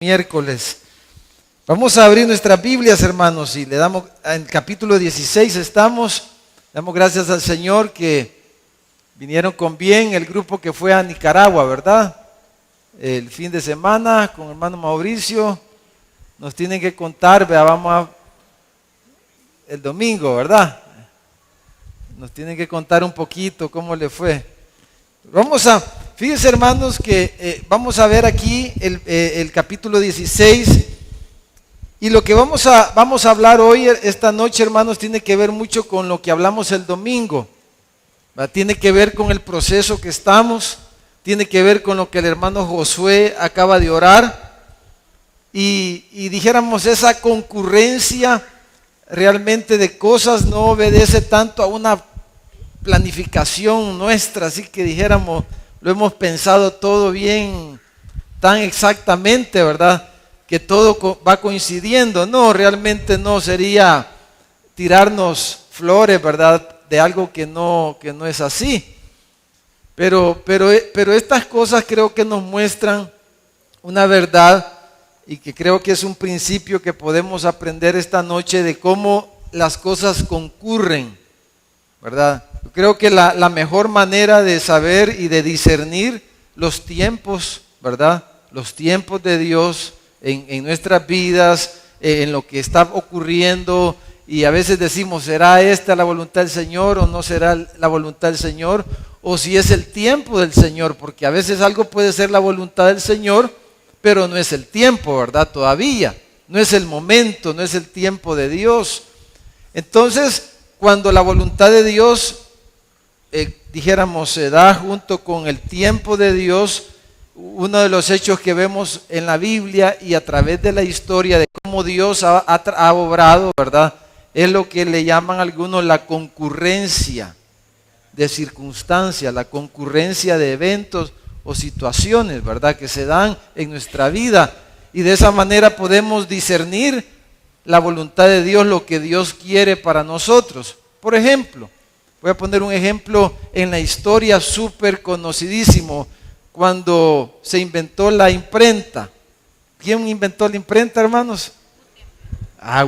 Miércoles. Vamos a abrir nuestras Biblias, hermanos, y le damos, en el capítulo 16 estamos, damos gracias al Señor que vinieron con bien el grupo que fue a Nicaragua, ¿verdad? El fin de semana con el hermano Mauricio, nos tienen que contar, el domingo, ¿verdad? Nos tienen que contar un poquito cómo le fue. Fíjense, hermanos, que vamos a ver aquí el capítulo 16 y lo que vamos a hablar hoy, esta noche, hermanos, tiene que ver mucho con lo que hablamos el domingo, ¿verdad? Tiene que ver con el proceso que estamos, tiene que ver con lo que el hermano Josué acaba de orar y dijéramos, esa concurrencia realmente de cosas no obedece tanto a una planificación nuestra, así que dijéramos, lo hemos pensado todo bien, tan exactamente, ¿verdad? Que todo va coincidiendo. No, realmente no sería tirarnos flores, ¿verdad? De algo que no es así. Pero estas cosas creo que nos muestran una verdad y que creo que es un principio que podemos aprender esta noche de cómo las cosas concurren, ¿verdad? Yo creo que la mejor manera de saber y de discernir los tiempos, ¿verdad? Los tiempos de Dios en nuestras vidas, en lo que está ocurriendo, y a veces decimos, ¿será esta la voluntad del Señor o no será la voluntad del Señor? O si es el tiempo del Señor, porque a veces algo puede ser la voluntad del Señor, pero no es el tiempo, ¿verdad? Todavía, no es el momento, no es el tiempo de Dios. Entonces, cuando la voluntad de Dios, dijéramos, se da junto con el tiempo de Dios, uno de los hechos que vemos en la Biblia y a través de la historia de cómo Dios ha obrado, ¿verdad? Es lo que le llaman algunos la concurrencia de circunstancias, la concurrencia de eventos o situaciones, ¿verdad? Que se dan en nuestra vida y de esa manera podemos discernir la voluntad de Dios, lo que Dios quiere para nosotros. Por ejemplo, voy a poner un ejemplo en la historia súper conocidísimo, cuando se inventó la imprenta. ¿Quién inventó la imprenta, hermanos?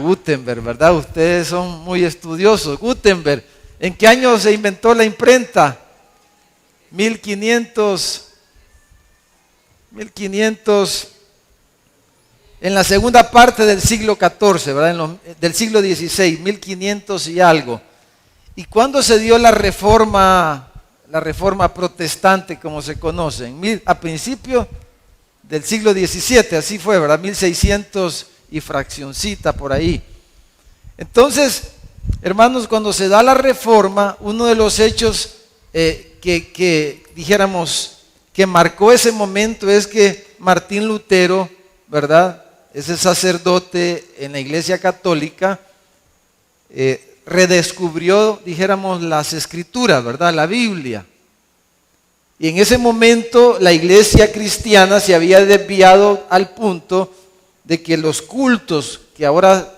Gutenberg, ¿verdad? Ustedes son muy estudiosos. Gutenberg. ¿En qué año se inventó la imprenta? 1500, en la segunda parte del siglo XIV, ¿verdad? Del siglo XVI, 1500 y algo. ¿Y cuándo se dio la reforma protestante, como se conoce? A principios del siglo XVII, así fue, ¿verdad? 1600 y fraccioncita por ahí. Entonces, hermanos, cuando se da la reforma, uno de los hechos que dijéramos que marcó ese momento es que Martín Lutero, ¿verdad? Ese sacerdote en la Iglesia Católica, redescubrió, dijéramos, las Escrituras, ¿verdad? La Biblia. Y en ese momento la Iglesia cristiana se había desviado al punto de que los cultos que ahora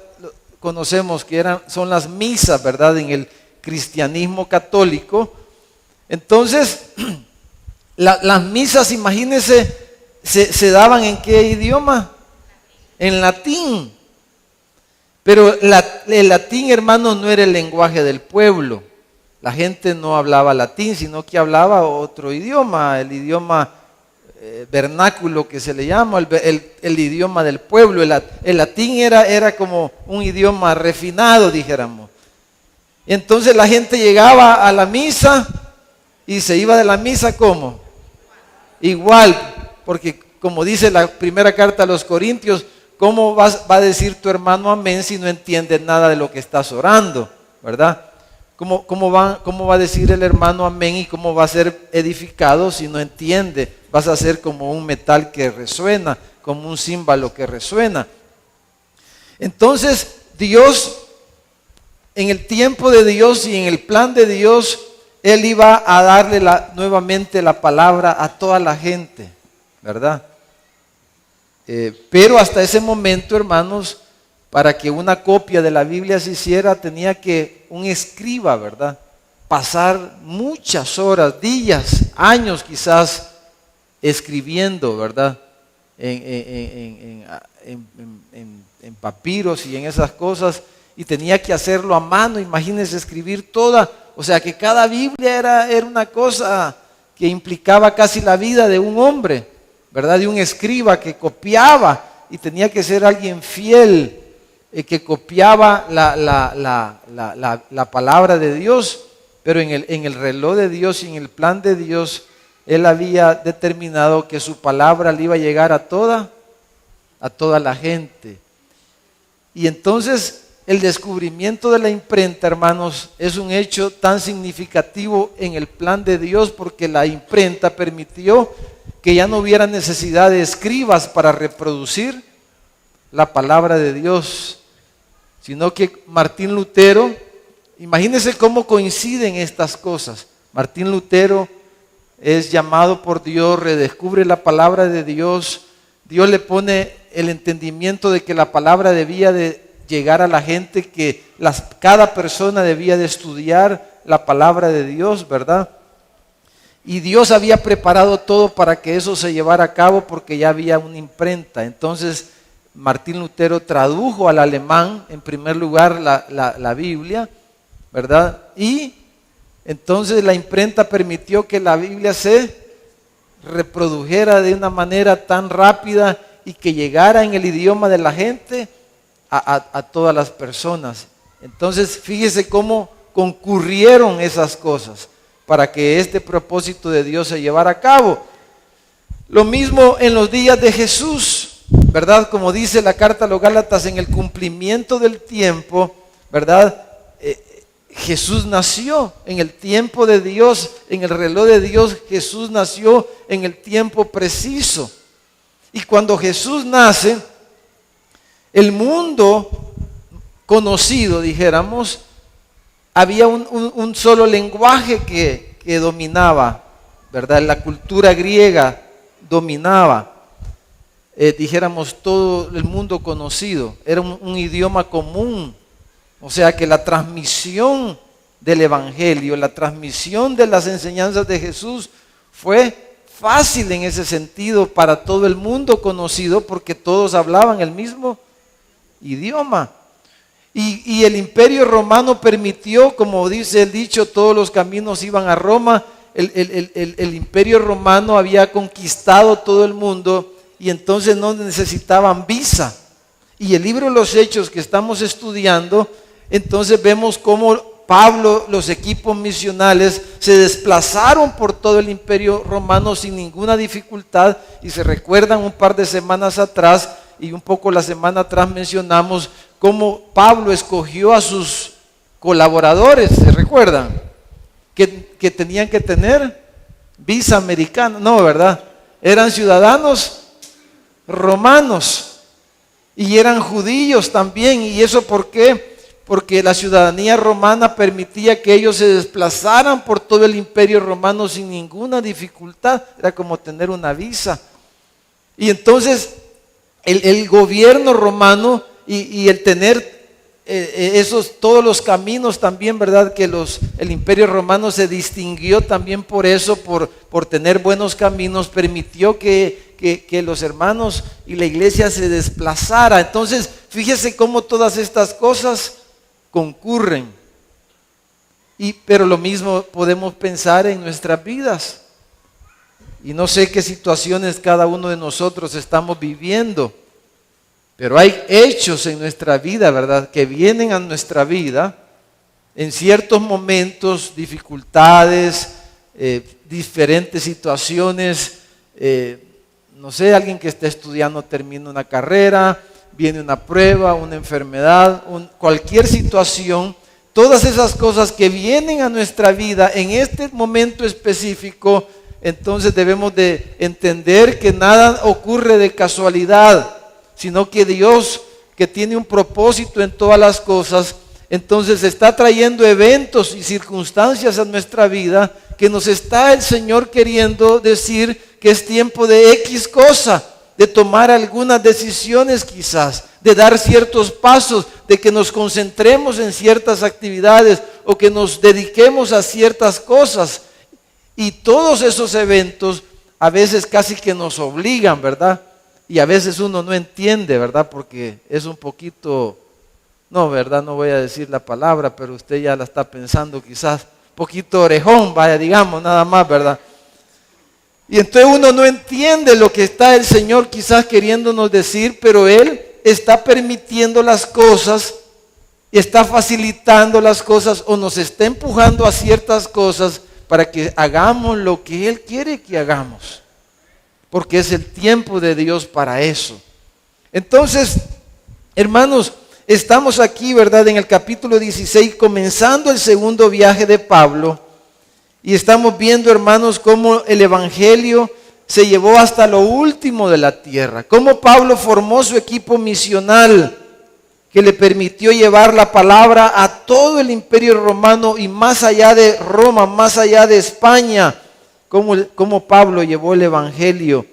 conocemos que son las misas, ¿verdad? En el cristianismo católico. Entonces, las misas, imagínense, se daban ¿en qué idioma? En latín. Pero el latín, hermanos, no era el lenguaje del pueblo. La gente no hablaba latín, sino que hablaba otro idioma, el idioma vernáculo que se le llama, el idioma del pueblo. El latín era como un idioma refinado, dijéramos. Entonces la gente llegaba a la misa y se iba de la misa, ¿cómo? Igual, porque como dice la primera carta a los Corintios, ¿cómo va a decir tu hermano amén si no entiendes nada de lo que estás orando? ¿Verdad? ¿Cómo va a decir el hermano amén y cómo va a ser edificado si no entiende? Vas a ser como un metal que resuena, como un címbalo que resuena. Entonces, Dios, en el tiempo de Dios y en el plan de Dios, Él iba a darle nuevamente la palabra a toda la gente, ¿verdad? Pero hasta ese momento, hermanos, para que una copia de la Biblia se hiciera, tenía que un escriba, ¿verdad? Pasar muchas horas, días, años quizás, escribiendo, ¿verdad? en papiros y en esas cosas, y tenía que hacerlo a mano. Imagínense escribir toda, o sea que cada Biblia era una cosa que implicaba casi la vida de un hombre, ¿verdad? De un escriba que copiaba, y tenía que ser alguien fiel, que copiaba la palabra de Dios, pero en el reloj de Dios y en el plan de Dios, Él había determinado que su palabra le iba a llegar a toda la gente. Y entonces el descubrimiento de la imprenta, hermanos, es un hecho tan significativo en el plan de Dios, porque la imprenta permitió que ya no hubiera necesidad de escribas para reproducir la palabra de Dios, sino que Martín Lutero, imagínense cómo coinciden estas cosas. Martín Lutero es llamado por Dios, redescubre la palabra de Dios. Dios le pone el entendimiento de que la palabra debía de llegar a la gente, que cada persona debía de estudiar la palabra de Dios, ¿verdad? Y Dios había preparado todo para que eso se llevara a cabo, porque ya había una imprenta. Entonces Martín Lutero tradujo al alemán en primer lugar la Biblia, ¿verdad? Y entonces la imprenta permitió que la Biblia se reprodujera de una manera tan rápida y que llegara en el idioma de la gente a todas las personas. Entonces fíjese cómo concurrieron esas cosas para que este propósito de Dios se llevara a cabo. Lo mismo en los días de Jesús, ¿verdad? Como dice la carta a los Gálatas, en el cumplimiento del tiempo, ¿verdad? Jesús nació en el tiempo de Dios, en el reloj de Dios. Jesús nació en el tiempo preciso. Y cuando Jesús nace, el mundo conocido, dijéramos, había un solo lenguaje que dominaba, ¿verdad? La cultura griega dominaba, dijéramos, todo el mundo conocido. Era un idioma común. O sea que la transmisión del Evangelio, la transmisión de las enseñanzas de Jesús fue fácil en ese sentido para todo el mundo conocido, porque todos hablaban el mismo idioma. Y el Imperio Romano permitió, como dice el dicho, todos los caminos iban a Roma. El Imperio Romano había conquistado todo el mundo, y entonces no necesitaban visa. Y el libro de los Hechos que estamos estudiando, entonces vemos cómo Pablo, los equipos misionales se desplazaron por todo el Imperio Romano sin ninguna dificultad. Y se recuerdan un par de semanas atrás, y un poco la semana atrás mencionamos cómo Pablo escogió a sus colaboradores. ¿Se recuerdan? Que tenían que tener visa americana. No, ¿verdad? Eran ciudadanos romanos y eran judíos también. ¿Y eso por qué? Porque la ciudadanía romana permitía que ellos se desplazaran por todo el Imperio Romano sin ninguna dificultad. Era como tener una visa. Y entonces el gobierno romano y el tener todos los caminos también, ¿verdad? Que el Imperio Romano se distinguió también por eso, por tener buenos caminos, permitió que los hermanos y la iglesia se desplazara. Entonces, fíjese cómo todas estas cosas concurren. Pero lo mismo podemos pensar en nuestras vidas. Y no sé qué situaciones cada uno de nosotros estamos viviendo, pero hay hechos en nuestra vida, ¿verdad?, que vienen a nuestra vida en ciertos momentos, dificultades, diferentes situaciones. No sé, alguien que está estudiando termina una carrera, viene una prueba, una enfermedad, cualquier situación. Todas esas cosas que vienen a nuestra vida en este momento específico, entonces debemos de entender que nada ocurre de casualidad, sino que Dios, que tiene un propósito en todas las cosas, entonces está trayendo eventos y circunstancias a nuestra vida que nos está el Señor queriendo decir que es tiempo de X cosa, de tomar algunas decisiones quizás, de dar ciertos pasos, de que nos concentremos en ciertas actividades o que nos dediquemos a ciertas cosas. Y todos esos eventos a veces casi que nos obligan, ¿verdad?, y a veces uno no entiende, ¿verdad? Porque es un poquito, no, ¿verdad? No voy a decir la palabra, pero usted ya la está pensando quizás, un poquito orejón, vaya, digamos, nada más, ¿verdad? Y entonces uno no entiende lo que está el Señor quizás queriéndonos decir, pero Él está permitiendo las cosas, está facilitando las cosas o nos está empujando a ciertas cosas para que hagamos lo que Él quiere que hagamos. Porque es el tiempo de Dios para eso. Entonces, hermanos, estamos aquí, ¿verdad? En el capítulo 16, comenzando el segundo viaje de Pablo. Y estamos viendo, hermanos, cómo el evangelio se llevó hasta lo último de la tierra. Cómo Pablo formó su equipo misional que le permitió llevar la palabra a todo el imperio romano y más allá de Roma, más allá de España. Cómo Pablo llevó el evangelio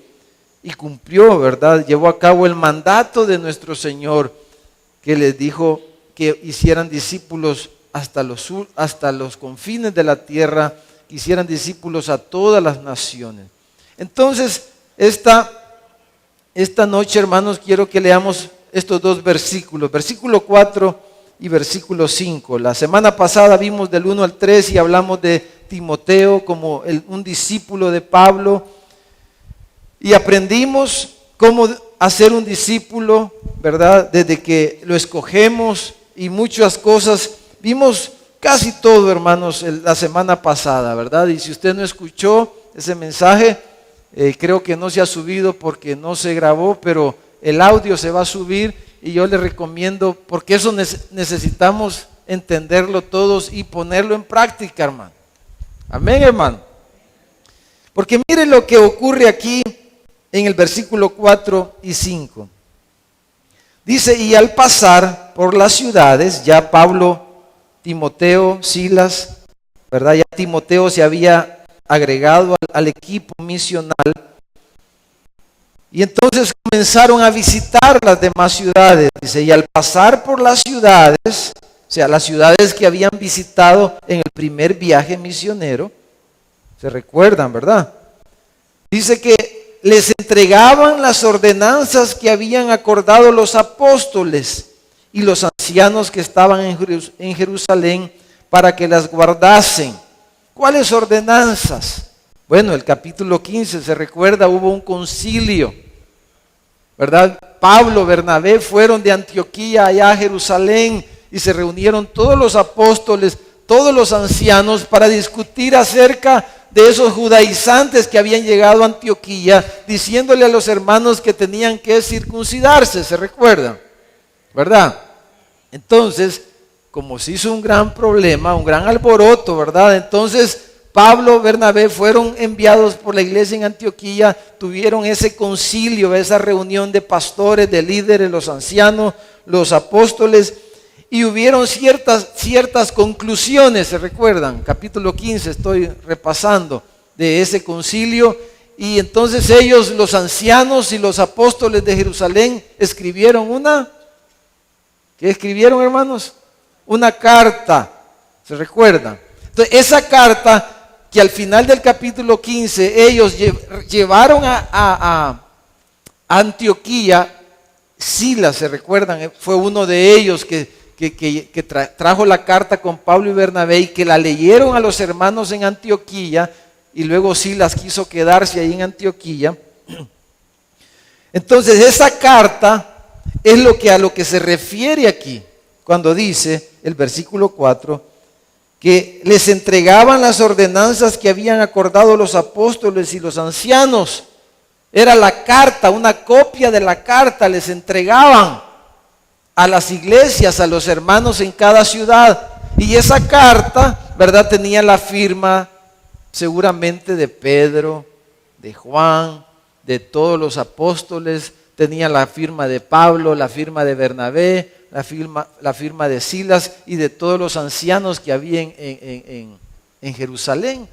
y cumplió, ¿verdad? Llevó a cabo el mandato de nuestro Señor que les dijo que hicieran discípulos hasta los confines de la tierra, que hicieran discípulos a todas las naciones. Entonces, esta noche, hermanos, quiero que leamos estos dos versículos, versículo 4 y versículo 5. La semana pasada vimos del 1 al 3 y hablamos de Timoteo como un discípulo de Pablo y aprendimos cómo hacer un discípulo, ¿verdad? Desde que lo escogemos y muchas cosas. Vimos casi todo, hermanos, la semana pasada, ¿verdad? Y si usted no escuchó ese mensaje, creo que no se ha subido porque no se grabó, pero el audio se va a subir y yo le recomiendo, porque eso necesitamos entenderlo todos y ponerlo en práctica, hermano. Amén, hermano. Porque mire lo que ocurre aquí en el versículo 4 y 5. Dice, y al pasar por las ciudades, ya Pablo, Timoteo, Silas, ¿verdad? Ya Timoteo se había agregado al equipo misional. Y entonces comenzaron a visitar las demás ciudades. Dice, y al pasar por las ciudades, o sea, las ciudades que habían visitado en el primer viaje misionero, se recuerdan, ¿verdad? Dice que les entregaban las ordenanzas que habían acordado los apóstoles y los ancianos que estaban en Jerusalén para que las guardasen. ¿Cuáles ordenanzas? Bueno, el capítulo 15, se recuerda, hubo un concilio, ¿verdad? Pablo, Bernabé fueron de Antioquía allá a Jerusalén y se reunieron todos los apóstoles, todos los ancianos para discutir acerca de esos judaizantes que habían llegado a Antioquía, diciéndole a los hermanos que tenían que circuncidarse, ¿se recuerdan? ¿Verdad? Entonces, como se hizo un gran problema, un gran alboroto, ¿verdad? Entonces, Pablo, Bernabé fueron enviados por la iglesia en Antioquía, tuvieron ese concilio, esa reunión de pastores, de líderes, los ancianos, los apóstoles, y hubieron ciertas conclusiones, ¿se recuerdan? Capítulo 15, estoy repasando de ese concilio, y entonces ellos, los ancianos y los apóstoles de Jerusalén, escribieron ¿qué escribieron, hermanos? Una carta, ¿se recuerdan? Entonces, esa carta que al final del capítulo 15 ellos llevaron a Antioquía, Silas, ¿se recuerdan? Fue uno de ellos que trajo la carta con Pablo y Bernabé y que la leyeron a los hermanos en Antioquía, y luego Silas quiso quedarse ahí en Antioquía. Entonces esa carta es a lo que se refiere aquí cuando dice el versículo 4 que les entregaban las ordenanzas que habían acordado los apóstoles y los ancianos. Era la carta, una copia de la carta les entregaban a las iglesias, a los hermanos en cada ciudad. Y esa carta, ¿verdad?, tenía la firma seguramente de Pedro, de Juan, de todos los apóstoles. Tenía la firma de Pablo, la firma de Bernabé, la firma de Silas y de todos los ancianos que había en Jerusalén.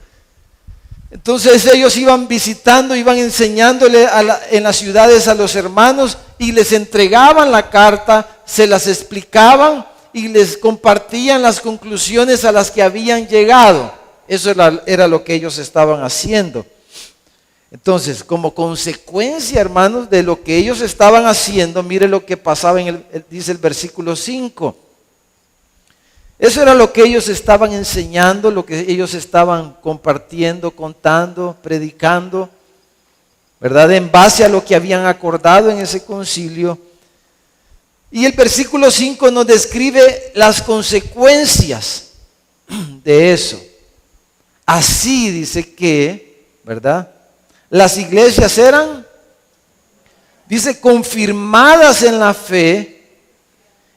Entonces ellos iban visitando, iban enseñándole en las ciudades a los hermanos y les entregaban la carta, se las explicaban y les compartían las conclusiones a las que habían llegado. Eso era lo que ellos estaban haciendo. Entonces, como consecuencia, hermanos, de lo que ellos estaban haciendo, mire lo que pasaba dice el versículo 5. Eso era lo que ellos estaban enseñando, lo que ellos estaban compartiendo, contando, predicando, ¿verdad? En base a lo que habían acordado en ese concilio. Y el versículo 5 nos describe las consecuencias de eso. Así dice que, ¿verdad? Las iglesias eran, dice, confirmadas en la fe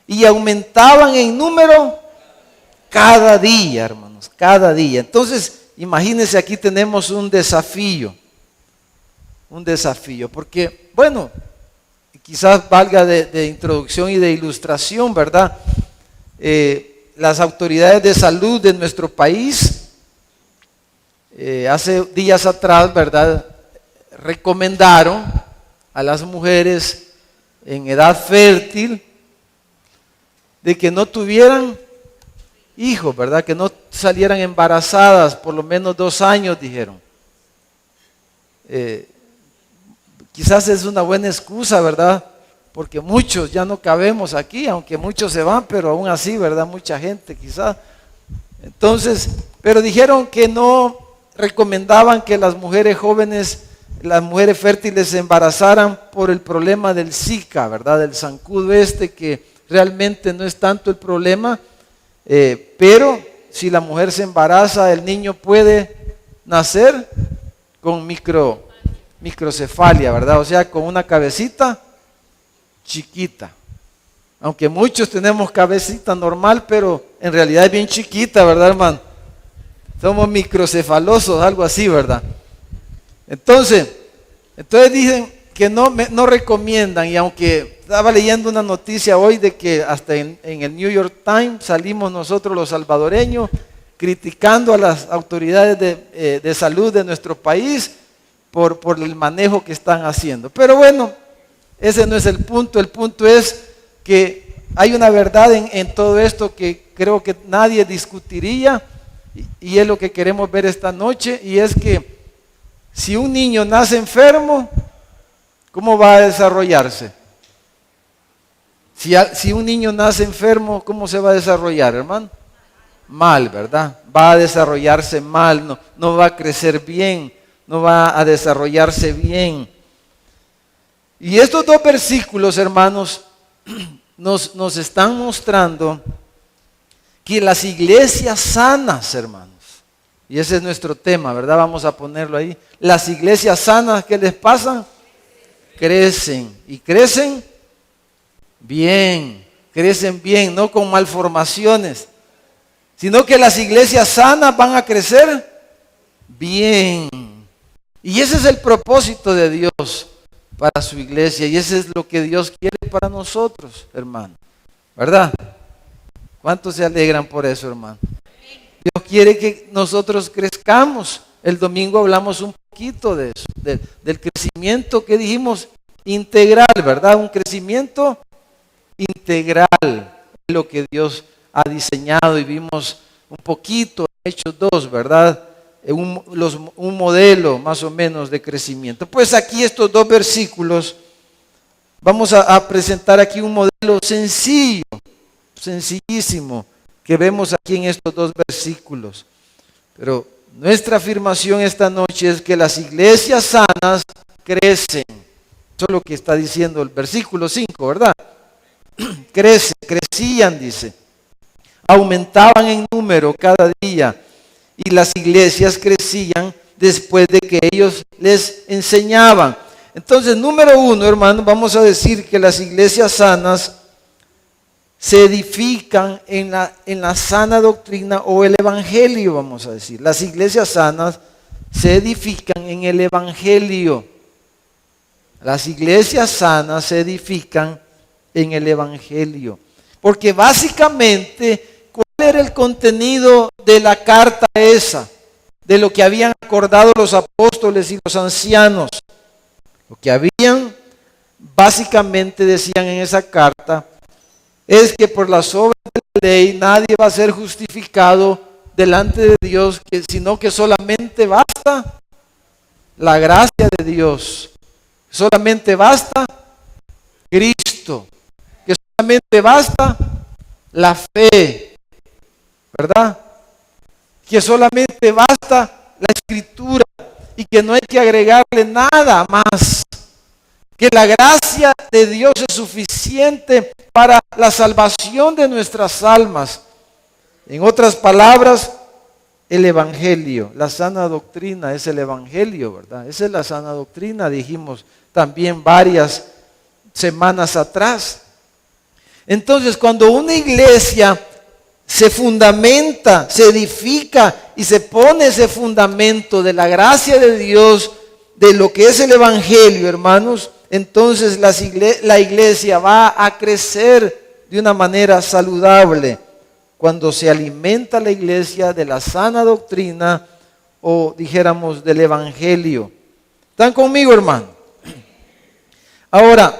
y aumentaban en número cada día, hermanos, cada día. Entonces, imagínense, aquí tenemos un desafío, porque, bueno, quizás valga de introducción y de ilustración, ¿verdad? Las autoridades de salud de nuestro país, hace días atrás, ¿verdad?, recomendaron a las mujeres en edad fértil de que no tuvieran hijos, ¿verdad? Que no salieran embarazadas por lo menos 2 años, dijeron. Quizás es una buena excusa, ¿verdad? Porque muchos ya no cabemos aquí, aunque muchos se van, pero aún así, ¿verdad? Mucha gente quizás. Entonces, pero dijeron que no recomendaban que las mujeres jóvenes, las mujeres fértiles se embarazaran por el problema del Zika, ¿verdad? Del zancudo que realmente no es tanto el problema, pero si la mujer se embaraza, el niño puede nacer con microcefalia, ¿verdad? O sea, con una cabecita chiquita. Aunque muchos tenemos cabecita normal, pero en realidad es bien chiquita, ¿verdad, hermano? Somos microcefalosos, algo así, ¿verdad? Entonces dicen que no recomiendan, y aunque estaba leyendo una noticia hoy de que hasta en el New York Times salimos nosotros los salvadoreños criticando a las autoridades de salud de nuestro país por el manejo que están haciendo. Pero bueno, ese no es el punto es que hay una verdad en todo esto que creo que nadie discutiría, y es lo que queremos ver esta noche, y es que si un niño nace enfermo, ¿cómo va a desarrollarse? Si un niño nace enfermo, ¿cómo se va a desarrollar, hermano? Mal, ¿verdad? Va a desarrollarse mal, no va a crecer bien, no va a desarrollarse bien. Y estos 2 versículos, hermanos, nos están mostrando que las iglesias sanas, hermanos, y ese es nuestro tema, ¿verdad? Vamos a ponerlo ahí. Las iglesias sanas, ¿qué les pasa? Crecen, y crecen bien, no con malformaciones, sino que las iglesias sanas van a crecer bien. Y ese es el propósito de Dios para su iglesia, y ese es lo que Dios quiere para nosotros, hermano, ¿verdad? ¿Cuántos se alegran por eso, hermano? Dios quiere que nosotros crezcamos. El domingo hablamos un poquito de eso, del crecimiento que dijimos integral, ¿verdad? Un crecimiento integral, lo que Dios ha diseñado, y vimos un poquito en Hechos 2, ¿verdad? Un modelo más o menos de crecimiento. Pues aquí estos 2 versículos, vamos a presentar aquí un modelo sencillísimo, que vemos aquí en estos 2 versículos. Pero nuestra afirmación esta noche es que las iglesias sanas crecen. Eso es lo que está diciendo el versículo 5, ¿verdad? Crecían, dice. Aumentaban en número cada día, y las iglesias crecían después de que ellos les enseñaban. Entonces, número 1, hermano, vamos a decir que las iglesias sanas se edifican en la sana doctrina o el evangelio, vamos a decir. Las iglesias sanas se edifican en el evangelio. Las iglesias sanas se edifican en el evangelio. Porque básicamente, ¿cuál era el contenido de la carta esa? De lo que habían acordado los apóstoles y los ancianos. Lo que habían, básicamente decían en esa carta, es que por las obras de la ley nadie va a ser justificado delante de Dios, sino que solamente basta la gracia de Dios. Solamente basta Cristo. Que solamente basta la fe, ¿verdad? Que solamente basta la Escritura y que no hay que agregarle nada más. Que la gracia de Dios es suficiente para la salvación de nuestras almas. En otras palabras, el Evangelio, la sana doctrina es el Evangelio, ¿verdad? Esa es la sana doctrina, dijimos también varias semanas atrás. Entonces, cuando una iglesia se fundamenta, se edifica y se pone ese fundamento de la gracia de Dios, de lo que es el Evangelio, hermanos, entonces la iglesia va a crecer de una manera saludable cuando se alimenta la iglesia de la sana doctrina o dijéramos del Evangelio. ¿Están conmigo, hermano? Ahora,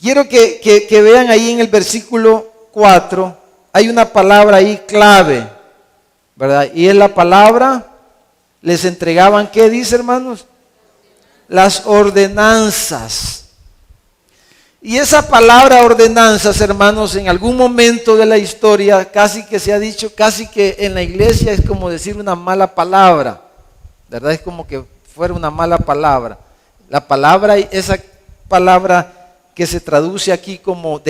quiero que vean ahí en el versículo 4, hay una palabra ahí clave, ¿verdad? Y es la palabra, les entregaban, ¿qué dice, hermanos? Las ordenanzas. Y esa palabra ordenanzas, hermanos, en algún momento de la historia, casi que se ha dicho, casi que en la iglesia es como decir una mala palabra, ¿verdad? Es como que fuera una mala palabra. La palabra, esa palabra que se traduce aquí como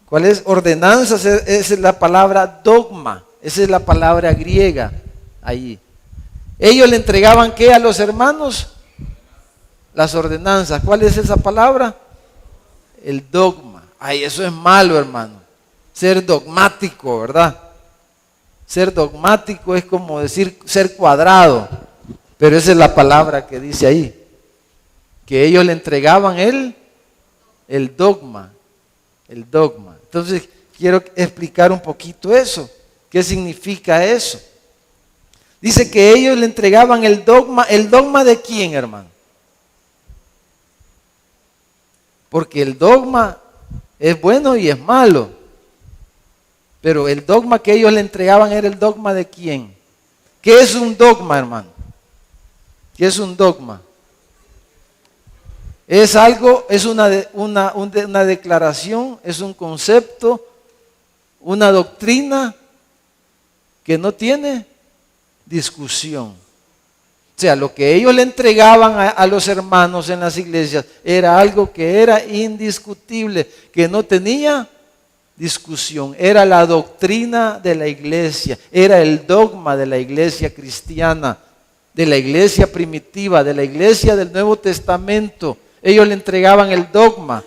¿cuál es? Ordenanzas, esa es la palabra dogma, esa es la palabra griega ahí. Ellos le entregaban ¿qué a los hermanos? Las ordenanzas. ¿Cuál es esa palabra? El dogma. Ay, eso es malo, hermano. Ser dogmático, ¿verdad? Ser dogmático es como decir ser cuadrado. Pero esa es la palabra que dice ahí. Que ellos le entregaban el dogma. El dogma. Entonces, quiero explicar un poquito eso. ¿Qué significa eso? Dice que ellos le entregaban el dogma. ¿El dogma de quién, hermano? Porque el dogma es bueno y es malo. Pero el dogma que ellos le entregaban era el dogma de quién. ¿Qué es un dogma, hermano? ¿Qué es un dogma? Es algo, es una declaración, es un concepto, una doctrina que no tiene discusión. O sea, lo que ellos le entregaban a los hermanos en las iglesias era algo que era indiscutible, que no tenía discusión. Era la doctrina de la iglesia, era el dogma de la iglesia cristiana, de la iglesia primitiva, de la iglesia del Nuevo Testamento. Ellos le entregaban el dogma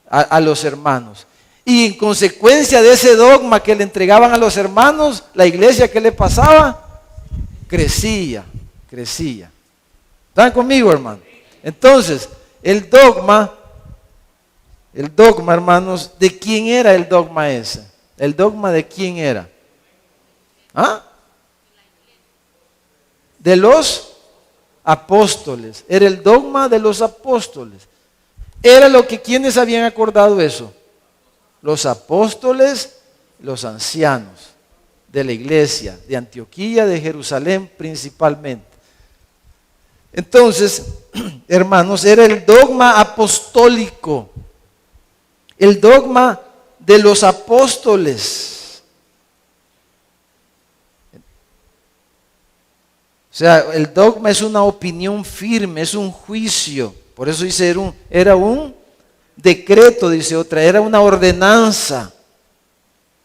a los hermanos. Y en consecuencia de ese dogma que le entregaban a los hermanos, la iglesia, ¿qué le pasaba? Crecía. ¿Están conmigo, hermano? Entonces, el dogma, hermanos, ¿de quién era el dogma ese? ¿El dogma de quién era? ¿Ah? De los apóstoles. Era el dogma de los apóstoles. Era lo que quienes habían acordado eso. Los apóstoles, los ancianos de la iglesia de Antioquía, de Jerusalén principalmente. Entonces, hermanos, era el dogma apostólico, el dogma de los apóstoles. O sea, el dogma es una opinión firme, es un juicio. Por eso dice, era un decreto, dice otra, era una ordenanza.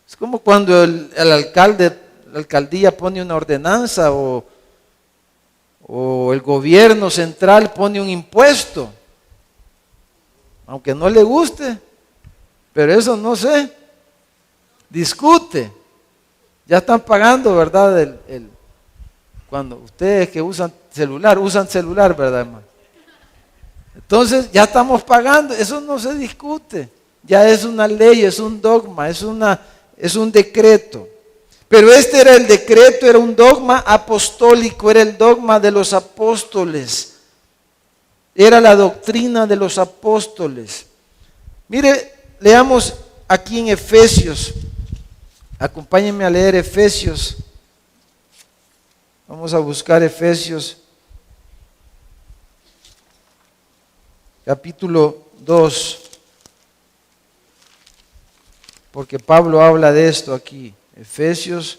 Es como cuando el alcalde, la alcaldía pone una ordenanza o el gobierno central pone un impuesto. Aunque no le guste, pero eso no se discute. Ya están pagando, ¿verdad? Cuando ustedes que usan celular, ¿verdad, hermano? Entonces ya estamos pagando, eso no se discute. Ya es una ley, es un dogma, es un decreto. Pero este era el decreto, era un dogma apostólico, era el dogma de los apóstoles. Era la doctrina de los apóstoles. Mire, leamos aquí en Efesios. Acompáñenme a leer Efesios Vamos a buscar Efesios capítulo 2, porque Pablo habla de esto aquí. Efesios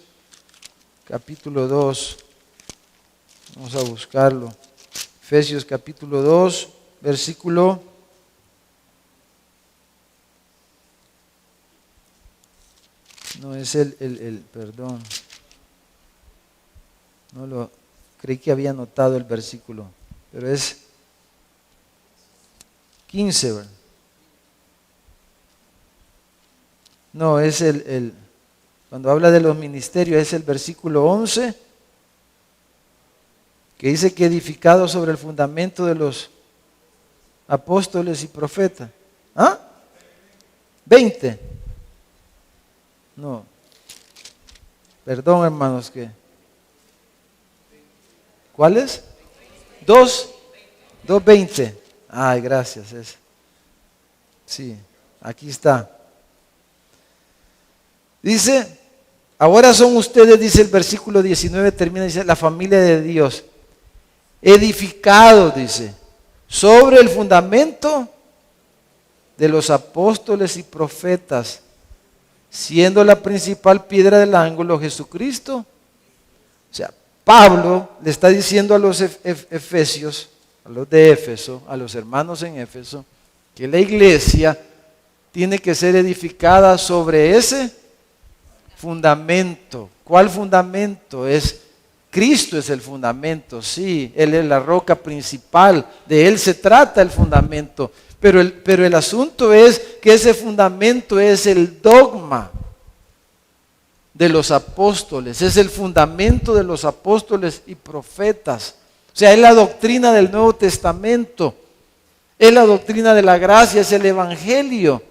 capítulo 2, vamos a buscarlo. Efesios capítulo 2, versículo creí que había anotado el versículo, pero es 15, ¿verdad? No, es cuando habla de los ministerios, es el versículo 11, que dice que edificado sobre el fundamento de los apóstoles y profetas. ¿Ah? 20. No. Perdón, hermanos, que. ¿Cuál es? 2:20. Ay, gracias. Sí, aquí está. Dice, ahora son ustedes, dice el versículo 19, termina, dice, la familia de Dios, edificados, dice, sobre el fundamento de los apóstoles y profetas, siendo la principal piedra del ángulo Jesucristo. O sea, Pablo le está diciendo a los efesios, a los de Éfeso, a los hermanos en Éfeso, que la iglesia tiene que ser edificada sobre ese fundamento. ¿Cuál fundamento? Cristo es el fundamento, sí, Él es la roca principal, de Él se trata el fundamento, pero el asunto es que ese fundamento es el dogma de los apóstoles, es el fundamento de los apóstoles y profetas, o sea, es la doctrina del Nuevo Testamento, es la doctrina de la gracia, es el evangelio.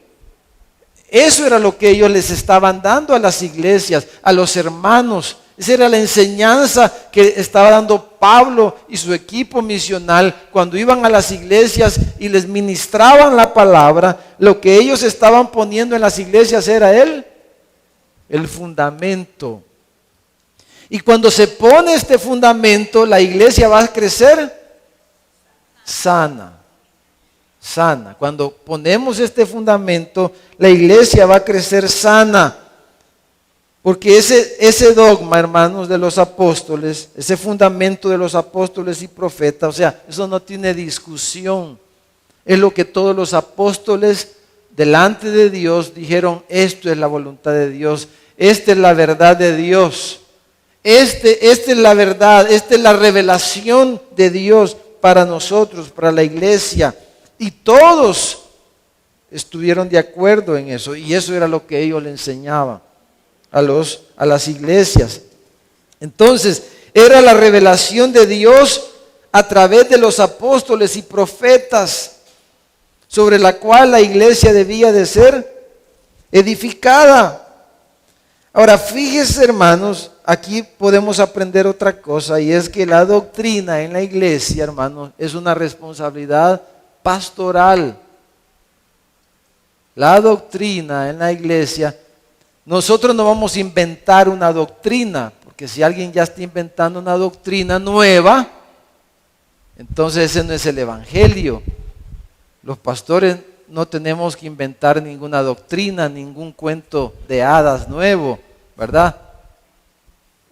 Eso era lo que ellos les estaban dando a las iglesias, a los hermanos. Esa era la enseñanza que estaba dando Pablo y su equipo misional cuando iban a las iglesias y les ministraban la palabra. Lo que ellos estaban poniendo en las iglesias era el fundamento. Y cuando se pone este fundamento, la iglesia va a crecer sana. Cuando ponemos este fundamento, la iglesia va a crecer sana. Porque ese dogma, hermanos, de los apóstoles, ese fundamento de los apóstoles y profetas, o sea, eso no tiene discusión. Es lo que todos los apóstoles delante de Dios dijeron, esto es la voluntad de Dios, esta es la verdad de Dios, esta es la verdad, esta es la revelación de Dios para nosotros, para la iglesia. Y todos estuvieron de acuerdo en eso, y eso era lo que ellos le enseñaban a las iglesias. Entonces, era la revelación de Dios a través de los apóstoles y profetas, sobre la cual la iglesia debía de ser edificada. Ahora, fíjese, hermanos, aquí podemos aprender otra cosa, y es que la doctrina en la iglesia, hermanos, es una responsabilidad pastoral. La doctrina en la iglesia, nosotros no vamos a inventar una doctrina, porque si alguien ya está inventando una doctrina nueva, entonces ese no es el evangelio. Los pastores no tenemos que inventar ninguna doctrina, ningún cuento de hadas nuevo, ¿verdad?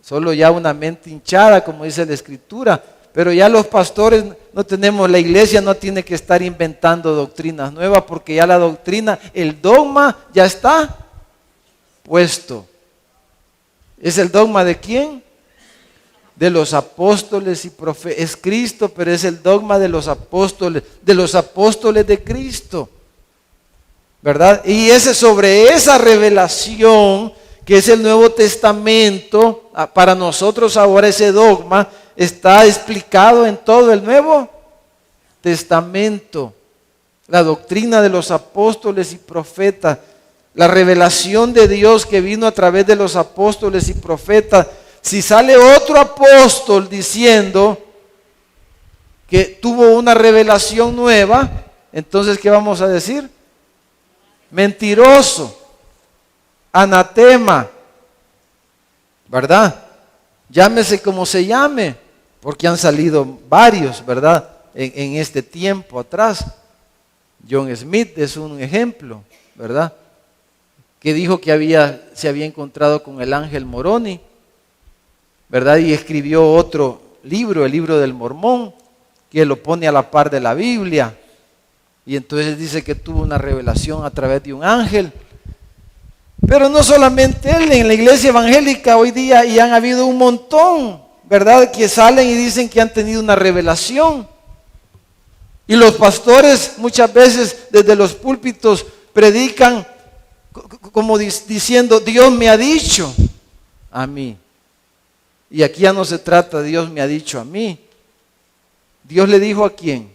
Solo ya una mente hinchada, como dice la Escritura. Pero ya los pastores no tenemos, la iglesia no tiene que estar inventando doctrinas nuevas, porque ya la doctrina, el dogma ya está puesto. ¿Es el dogma de quién? De los apóstoles y profetas. Es Cristo, pero es el dogma de los apóstoles de Cristo, ¿verdad? Y sobre esa revelación que es el Nuevo Testamento, para nosotros ahora ese dogma está explicado en todo el Nuevo Testamento. La doctrina de los apóstoles y profetas, la revelación de Dios que vino a través de los apóstoles y profetas. Si sale otro apóstol diciendo que tuvo una revelación nueva, entonces ¿qué vamos a decir? Mentiroso, anatema, ¿verdad? llámese como se llame, porque han salido varios, ¿verdad? En este tiempo atrás. John Smith es un ejemplo, ¿verdad? Que dijo que se había encontrado con el ángel Moroni, ¿verdad? Y escribió otro libro, el libro del Mormón, que lo pone a la par de la Biblia. Y entonces dice que tuvo una revelación a través de un ángel. Pero no solamente él, en la iglesia evangélica hoy día, y han habido un montón, ¿verdad?, que salen y dicen que han tenido una revelación. Y los pastores muchas veces desde los púlpitos predican como diciendo, Dios me ha dicho a mí. Y aquí ya no se trata de Dios me ha dicho a mí. Dios le dijo ¿a quién?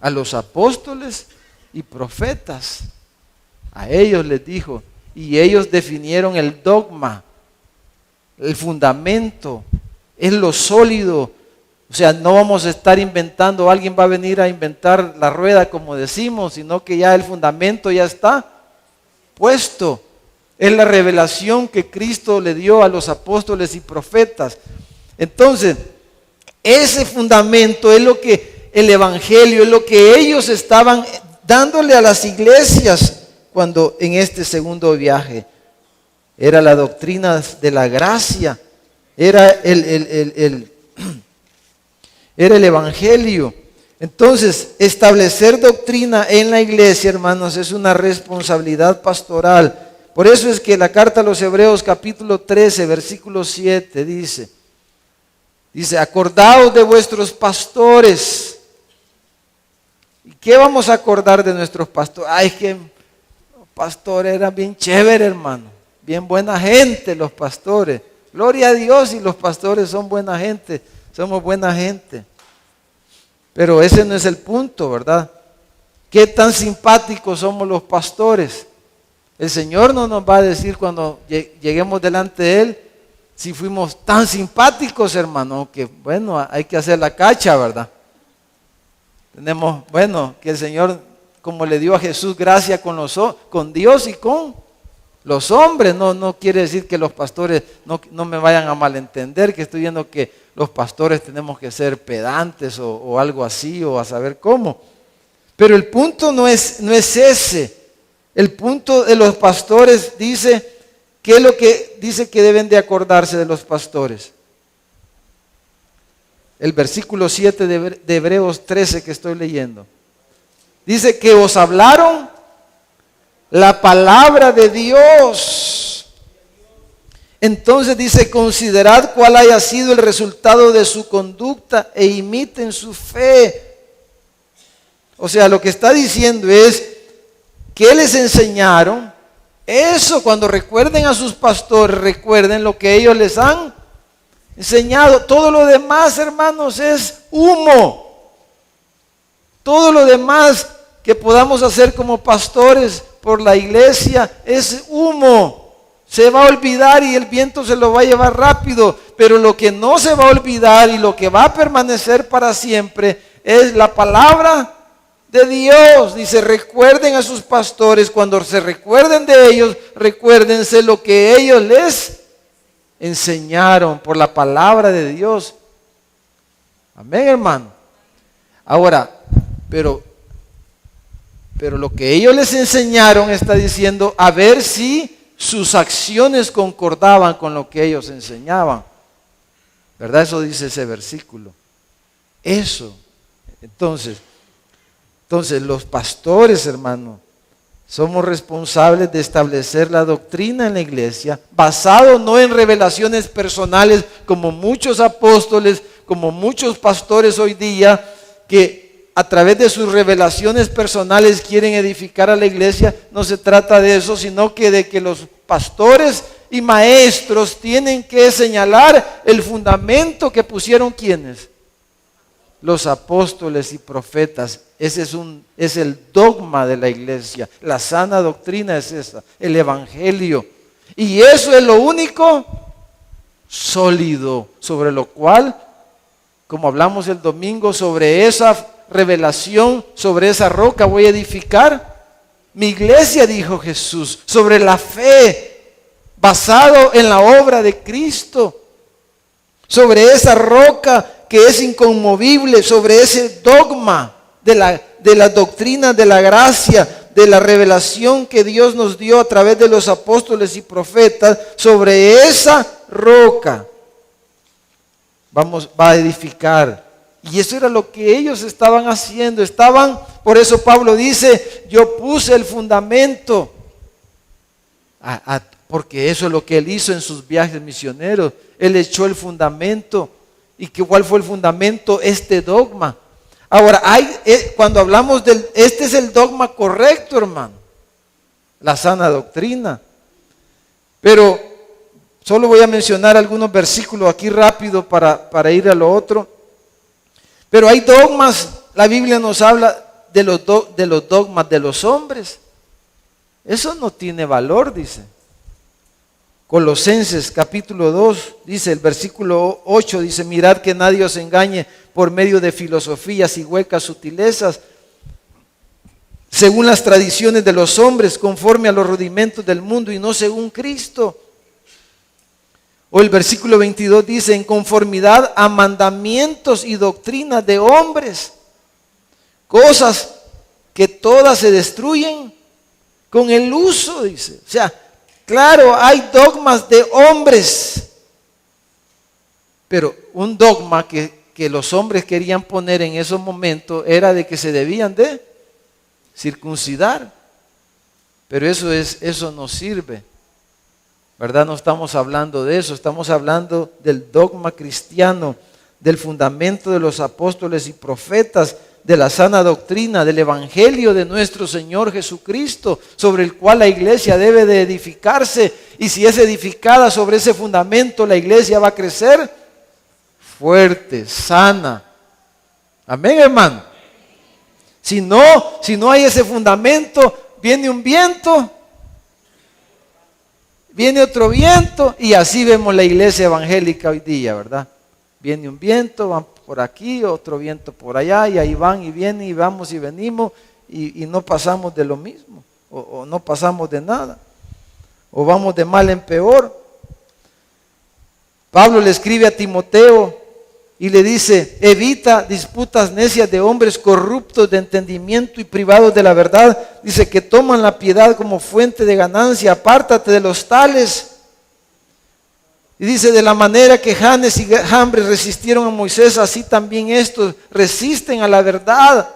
A los apóstoles y profetas. A ellos les dijo. Y ellos definieron el dogma, el fundamento, es lo sólido. O sea, no vamos a estar inventando, alguien va a venir a inventar la rueda como decimos, sino que ya el fundamento ya está puesto. Es la revelación que Cristo le dio a los apóstoles y profetas. Entonces, ese fundamento es lo que el evangelio, es lo que ellos estaban dándole a las iglesias cuando en este segundo viaje. Era la doctrina de la gracia, era el evangelio. Entonces, establecer doctrina en la iglesia, hermanos, es una responsabilidad pastoral. Por eso es que la carta a los Hebreos capítulo 13, versículo 7 dice, acordaos de vuestros pastores. ¿Y qué vamos a acordar de nuestros pastores? Ay, es que los pastores eran bien chéveres, hermano, bien buena gente los pastores. Gloria a Dios, y los pastores son buena gente, somos buena gente. Pero ese no es el punto, ¿verdad? ¿Qué tan simpáticos somos los pastores? El Señor no nos va a decir cuando lleguemos delante de Él si fuimos tan simpáticos, hermano, que bueno, hay que hacer la cacha, ¿verdad? Tenemos, bueno, que el Señor, como le dio a Jesús gracia con Dios y con los hombres, no quiere decir que los pastores no me vayan a malentender, que estoy viendo que los pastores tenemos que ser pedantes o algo así, o a saber cómo. Pero el punto no es ese. El punto de los pastores dice, ¿qué es lo que dice que deben de acordarse de los pastores? El versículo 7 de Hebreos 13 que estoy leyendo. Dice que os hablaron la palabra de Dios. Entonces dice, considerad cuál haya sido el resultado de su conducta e imiten su fe. O sea, lo que está diciendo es, ¿qué les enseñaron? Eso, cuando recuerden a sus pastores, recuerden lo que ellos les han enseñado. Todo lo demás, hermanos, es humo. Todo lo demás que podamos hacer como pastores por la iglesia es humo. Se va a olvidar y el viento se lo va a llevar rápido. Pero lo que no se va a olvidar y lo que va a permanecer para siempre es la palabra de Dios. Dice, recuerden a sus pastores. Cuando se recuerden de ellos, recuérdense lo que ellos les enseñaron por la palabra de Dios. Amén, hermano. Ahora, pero lo que ellos les enseñaron está diciendo, a ver si sus acciones concordaban con lo que ellos enseñaban. ¿Verdad? Eso dice ese versículo. Eso. Entonces los pastores, hermano, somos responsables de establecer la doctrina en la iglesia, basado no en revelaciones personales como muchos apóstoles, como muchos pastores hoy día, que a través de sus revelaciones personales quieren edificar a la iglesia. No se trata de eso, sino que de que los pastores y maestros tienen que señalar el fundamento que pusieron ¿quiénes? Los apóstoles y profetas. Ese es el dogma de la iglesia. La sana doctrina es esa, el evangelio. Y eso es lo único sólido sobre lo cual, como hablamos el domingo, sobre esa revelación, sobre esa roca voy a edificar mi iglesia, dijo Jesús, sobre la fe, basado en la obra de Cristo. sobre esa roca que es inconmovible, sobre ese dogma de la doctrina de la gracia, de la revelación que Dios nos dio a través de los apóstoles y profetas. Sobre esa roca va a edificar. Y eso era lo que ellos estaban haciendo. Por eso Pablo dice, yo puse el fundamento. Porque eso es lo que él hizo en sus viajes misioneros. Él echó el fundamento. ¿Y cuál fue el fundamento? Este dogma. Ahora, cuando hablamos este es el dogma correcto, hermano. La sana doctrina. Pero solo voy a mencionar algunos versículos aquí rápido para ir a lo otro. Pero hay dogmas, la Biblia nos habla de los dogmas de los hombres. Eso no tiene valor, dice. Colosenses capítulo 2, dice el versículo 8, dice, mirad que nadie os engañe por medio de filosofías y huecas sutilezas, según las tradiciones de los hombres, conforme a los rudimentos del mundo y no según Cristo. O el versículo 22 dice, en conformidad a mandamientos y doctrinas de hombres, cosas que todas se destruyen con el uso, dice. O sea, claro, hay dogmas de hombres, pero un dogma que los hombres querían poner en esos momentos era de que se debían de circuncidar. Pero eso no sirve, ¿verdad? No estamos hablando de eso, estamos hablando del dogma cristiano, del fundamento de los apóstoles y profetas, de la sana doctrina, del evangelio de nuestro Señor Jesucristo, sobre el cual la iglesia debe de edificarse. Y si es edificada sobre ese fundamento, la iglesia va a crecer fuerte, sana. Amén, hermano. Si no hay ese fundamento, viene un viento, viene otro viento, y así vemos la iglesia evangélica hoy día, ¿verdad? Viene un viento, van por aquí, otro viento por allá, y ahí van y vienen, y vamos y venimos, y no pasamos de lo mismo, o no pasamos de nada, o vamos de mal en peor. Pablo le escribe a Timoteo y le dice, evita disputas necias de hombres corruptos de entendimiento y privados de la verdad. Dice que toman la piedad como fuente de ganancia, apártate de los tales. Y dice, de la manera que Janes y Jambres resistieron a Moisés, así también estos resisten a la verdad.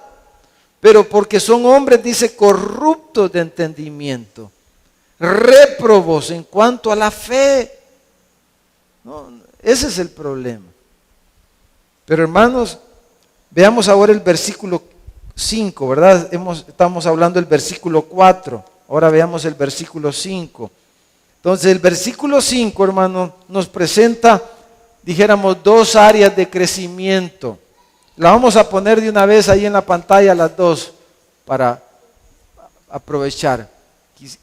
Pero porque son hombres, dice, corruptos de entendimiento, réprobos en cuanto a la fe. No, ese es el problema. Pero hermanos, veamos ahora el versículo 5, ¿verdad? Estamos hablando del versículo 4. Ahora veamos el versículo 5. Entonces el versículo 5, hermano, nos presenta, dijéramos, dos áreas de crecimiento. La vamos a poner de una vez ahí en la pantalla, las dos, para aprovechar.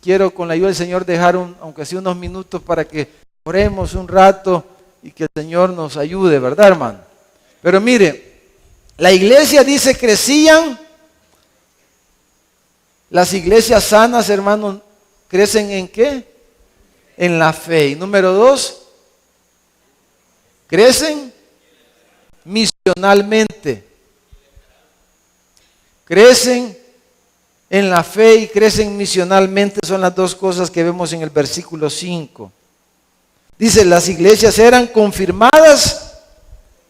Quiero con la ayuda del Señor dejar, aunque sea unos minutos, para que oremos un rato y que el Señor nos ayude, ¿verdad, hermano? Pero mire, la iglesia dice crecían. Las iglesias sanas, hermanos, ¿crecen en qué? En la fe. Y número 2, crecen misionalmente. Crecen en la fe y crecen misionalmente. Son las dos cosas que vemos en el versículo 5. Dice, las iglesias eran confirmadas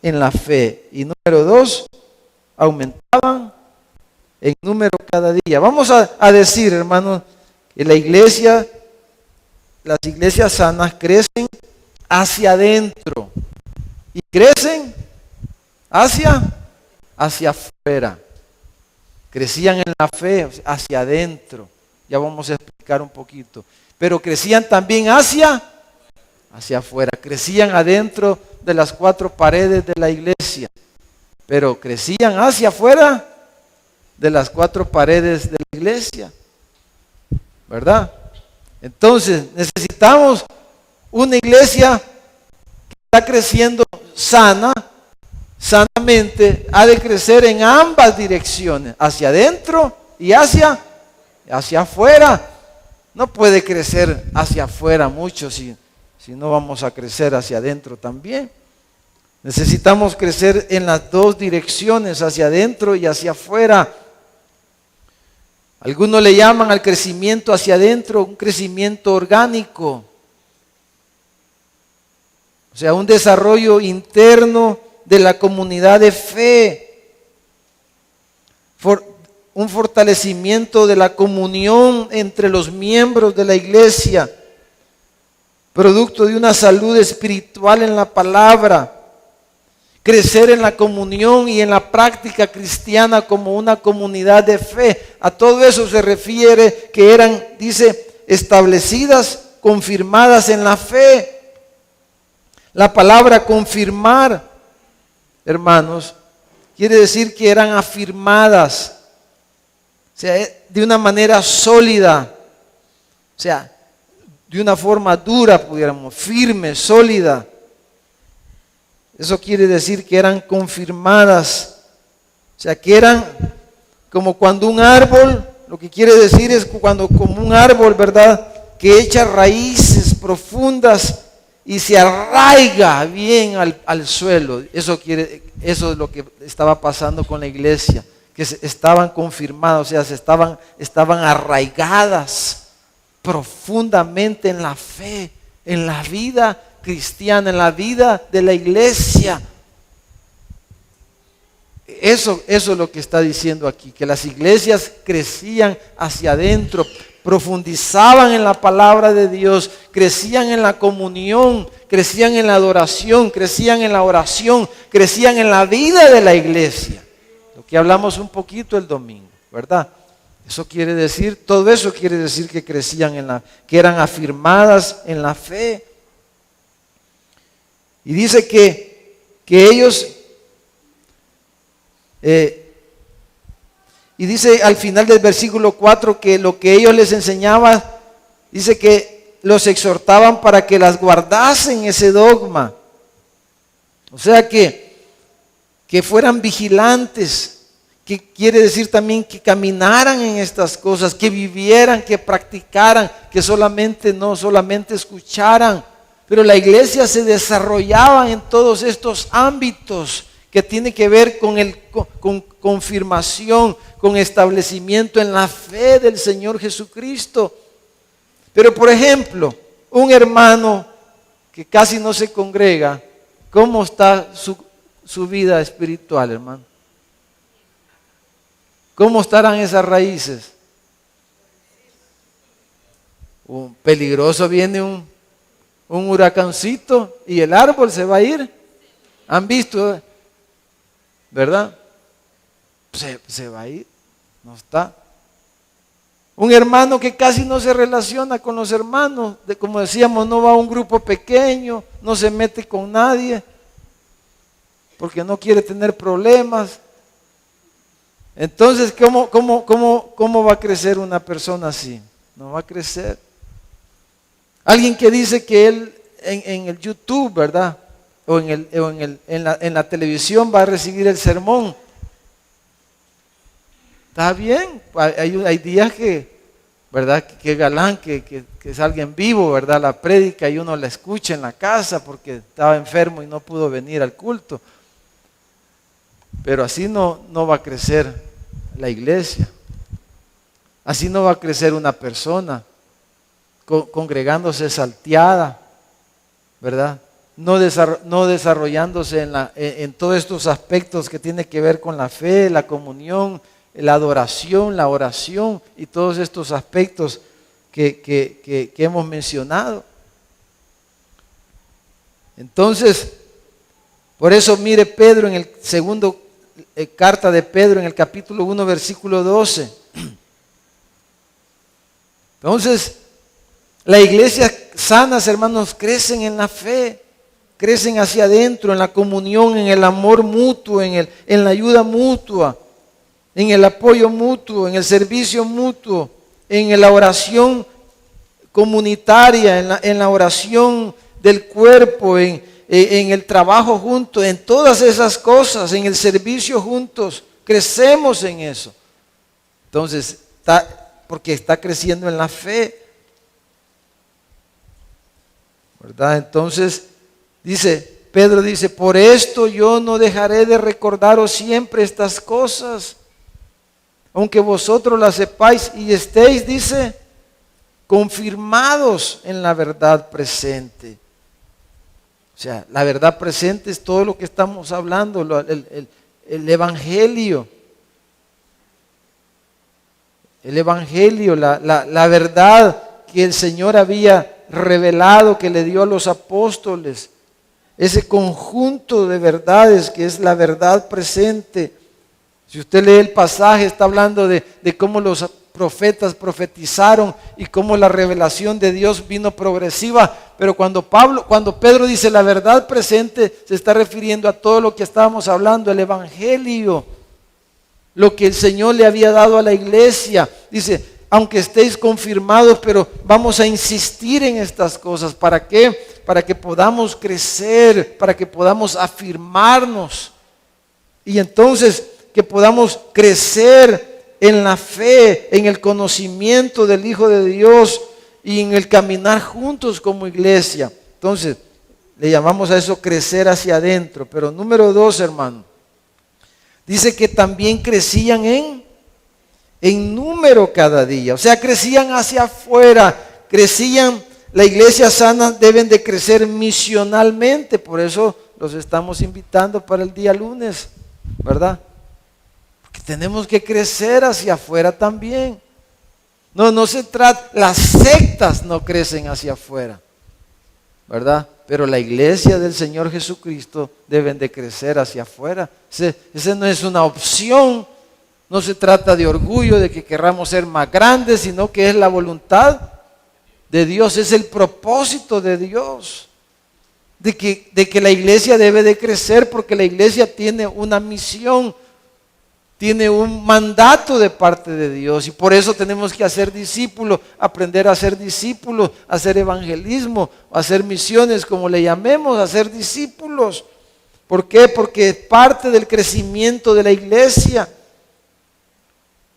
en la fe. Y número 2, aumentaban en número cada día. Vamos a decir, hermanos, que las iglesias sanas crecen hacia adentro y crecen hacia afuera. Crecían en la fe hacia adentro. Ya vamos a explicar un poquito. Pero crecían también hacia afuera. Crecían adentro de las 4 paredes de la iglesia, pero crecían hacia afuera de las 4 paredes de la iglesia, ¿verdad? Entonces necesitamos una iglesia que está creciendo sanamente, ha de crecer en ambas direcciones, hacia adentro y hacia afuera. No puede crecer hacia afuera mucho si no vamos a crecer hacia adentro también. Necesitamos crecer en las dos direcciones, hacia adentro y hacia afuera. Algunos le llaman al crecimiento hacia adentro un crecimiento orgánico. O sea, un desarrollo interno de la comunidad de fe. Un fortalecimiento de la comunión entre los miembros de la iglesia. Producto de una salud espiritual en la palabra. Crecer en la comunión y en la práctica cristiana como una comunidad de fe. A todo eso se refiere que eran, dice, establecidas, confirmadas en la fe. La palabra confirmar, hermanos, quiere decir que eran afirmadas, o sea, de una manera sólida, o sea, de una forma dura, pudiéramos, firme, sólida. Eso quiere decir que eran confirmadas, o sea, que eran como cuando un árbol, lo que quiere decir es como un árbol, ¿verdad?, que echa raíces profundas y se arraiga bien al suelo. Eso es lo que estaba pasando con la iglesia, que estaban confirmadas, o sea, estaban arraigadas profundamente en la fe, en la vida cristiana, en la vida de la iglesia. Eso es lo que está diciendo aquí, que las iglesias crecían hacia adentro, profundizaban en la palabra de Dios, crecían en la comunión, crecían en la adoración, crecían en la oración, crecían en la vida de la iglesia. Lo que hablamos un poquito el domingo, ¿verdad? Eso quiere decir, todo eso quiere decir que crecían que eran afirmadas en la fe. Y dice que ellos, y dice al final del versículo 4 que lo que ellos les enseñaban, dice que los exhortaban para que las guardasen ese dogma. O sea que fueran vigilantes, que quiere decir también que caminaran en estas cosas, que vivieran, que practicaran, que no solamente escucharan. Pero la iglesia se desarrollaba en todos estos ámbitos que tiene que ver con confirmación, con establecimiento en la fe del Señor Jesucristo. Pero por ejemplo, un hermano que casi no se congrega, ¿cómo está su vida espiritual, hermano? ¿Cómo estarán esas raíces? Peligroso, viene un huracancito y el árbol se va a ir. ¿Han visto? ¿Verdad? Se va a ir. No está. Un hermano que casi no se relaciona con los hermanos, como decíamos, no va a un grupo pequeño, no se mete con nadie, porque no quiere tener problemas. Entonces, ¿cómo va a crecer una persona así? No va a crecer. Alguien que dice que él en el YouTube, ¿verdad?, o en la televisión va a recibir el sermón. Está bien, hay días que, ¿verdad?, que galán, que es alguien vivo, ¿verdad?, la prédica y uno la escucha en la casa porque estaba enfermo y no pudo venir al culto. Pero así no va a crecer la iglesia. Así no va a crecer una persona congregándose salteada, ¿verdad? No desarrollándose en todos estos aspectos que tienen que ver con la fe, la comunión, la adoración, la oración y todos estos aspectos que hemos mencionado. Entonces, por eso mire Pedro en el segundo carta de Pedro en el capítulo 1 versículo 12. Entonces, la iglesia sanas, hermanos, crecen en la fe, crecen hacia adentro, en la comunión, en el amor mutuo, en la ayuda mutua, en el apoyo mutuo, en el servicio mutuo, en la oración comunitaria, en la oración del cuerpo, en el trabajo juntos, en todas esas cosas, en el servicio juntos, crecemos en eso. Entonces, porque está creciendo en la fe, ¿verdad? Entonces, dice, Pedro dice, por esto yo no dejaré de recordaros siempre estas cosas, aunque vosotros las sepáis y estéis, dice, confirmados en la verdad presente. O sea, la verdad presente es todo lo que estamos hablando, el Evangelio. El Evangelio, la verdad que el Señor había revelado, que le dio a los apóstoles. Ese conjunto de verdades que es la verdad presente. Si usted lee el pasaje, está hablando de cómo los profetas profetizaron y cómo la revelación de Dios vino progresiva. Pero cuando Pedro dice la verdad presente, se está refiriendo a todo lo que estábamos hablando, el Evangelio, lo que el Señor le había dado a la iglesia. Dice, aunque estéis confirmados, pero vamos a insistir en estas cosas. ¿Para qué? Para que podamos crecer, para que podamos afirmarnos. Y entonces que podamos crecer en la fe, en el conocimiento del Hijo de Dios y en el caminar juntos como iglesia. Entonces, le llamamos a eso crecer hacia adentro. Pero número 2, hermano, dice que también crecían en número cada día. O sea, crecían hacia afuera, crecían. La iglesia sana deben de crecer misionalmente. Por eso los estamos invitando para el día lunes, ¿verdad? Porque tenemos que crecer hacia afuera también. No se trata, las sectas no crecen hacia afuera, ¿verdad? Pero la iglesia del Señor Jesucristo deben de crecer hacia afuera. Ese no es una opción. No se trata de orgullo, de que querramos ser más grandes, sino que es la voluntad de Dios, es el propósito de Dios. De que la iglesia debe de crecer porque la iglesia tiene una misión, tiene un mandato de parte de Dios y por eso tenemos que hacer discípulos, aprender a hacer discípulos, hacer evangelismo, hacer misiones, como le llamemos, hacer discípulos. ¿Por qué? Porque es parte del crecimiento de la iglesia.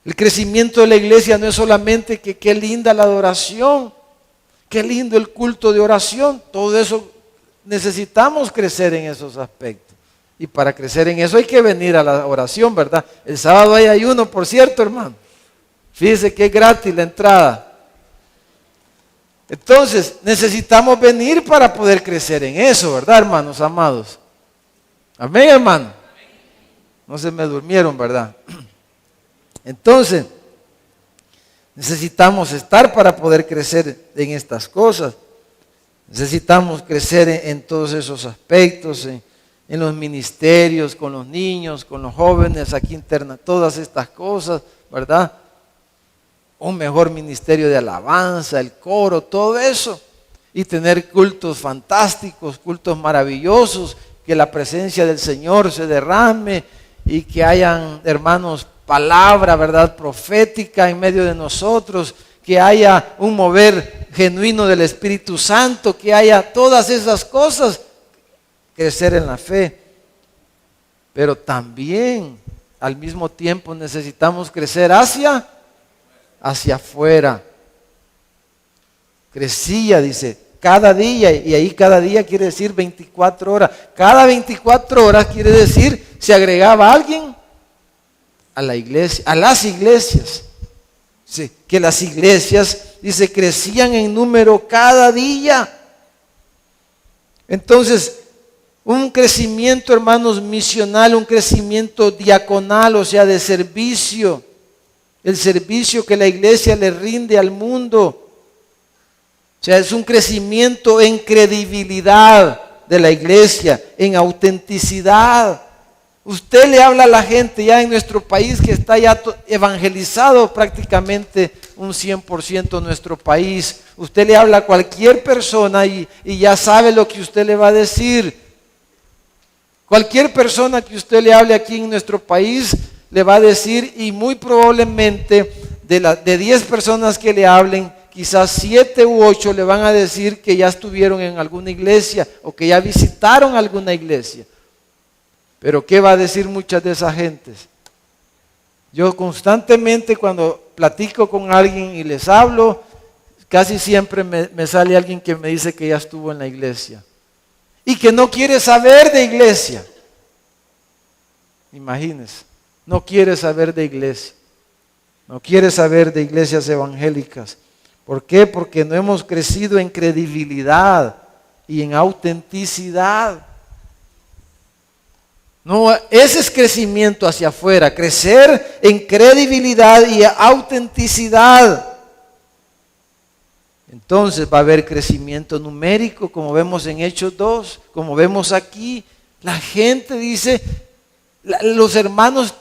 El crecimiento de la iglesia no es solamente que qué linda la adoración, qué lindo el culto de oración, todo eso necesitamos crecer en esos aspectos. Y para crecer en eso hay que venir a la oración, ¿verdad? El sábado hay ayuno, por cierto, hermano. Fíjese que es gratis la entrada. Entonces, necesitamos venir para poder crecer en eso, ¿verdad, hermanos amados? Amén, hermano. No se me durmieron, ¿verdad? Entonces, necesitamos estar para poder crecer en estas cosas. Necesitamos crecer en todos esos aspectos, en los ministerios, con los niños, con los jóvenes, aquí interna, todas estas cosas, ¿verdad? Un mejor ministerio de alabanza, el coro, todo eso. Y tener cultos fantásticos, cultos maravillosos, que la presencia del Señor se derrame y que hayan, hermanos, palabra, ¿verdad? Profética en medio de nosotros, que haya un mover genuino del Espíritu Santo, que haya todas esas cosas. Crecer en la fe, pero también al mismo tiempo necesitamos crecer hacia afuera. Crecía, dice, cada día, y ahí cada día quiere decir 24 horas. Cada 24 horas quiere decir, se agregaba alguien a la iglesia, a las iglesias. Sí, que las iglesias, dice, crecían en número cada día. Entonces, un crecimiento, hermanos, misional, un crecimiento diaconal, o sea, de servicio. El servicio que la iglesia le rinde al mundo. O sea, es un crecimiento en credibilidad de la iglesia, en autenticidad. Usted le habla a la gente ya en nuestro país que está ya evangelizado prácticamente un 100% nuestro país. Usted le habla a cualquier persona y ya sabe lo que usted le va a decir. Cualquier persona que usted le hable aquí en nuestro país le va a decir, y muy probablemente de 10 personas que le hablen, quizás 7 u 8 le van a decir que ya estuvieron en alguna iglesia o que ya visitaron alguna iglesia. Pero ¿qué va a decir muchas de esas gentes? Yo constantemente cuando platico con alguien y les hablo, casi siempre me sale alguien que me dice que ya estuvo en la iglesia. y que no quiere saber de iglesia. Imagínense, no quiere saber de iglesia. No quiere saber de iglesias evangélicas. ¿Por qué? Porque no hemos crecido en credibilidad y en autenticidad. No, ese es crecimiento hacia afuera, crecer en credibilidad y autenticidad. Entonces va a haber crecimiento numérico, como vemos en Hechos 2, como vemos aquí. La gente dice, los hermanos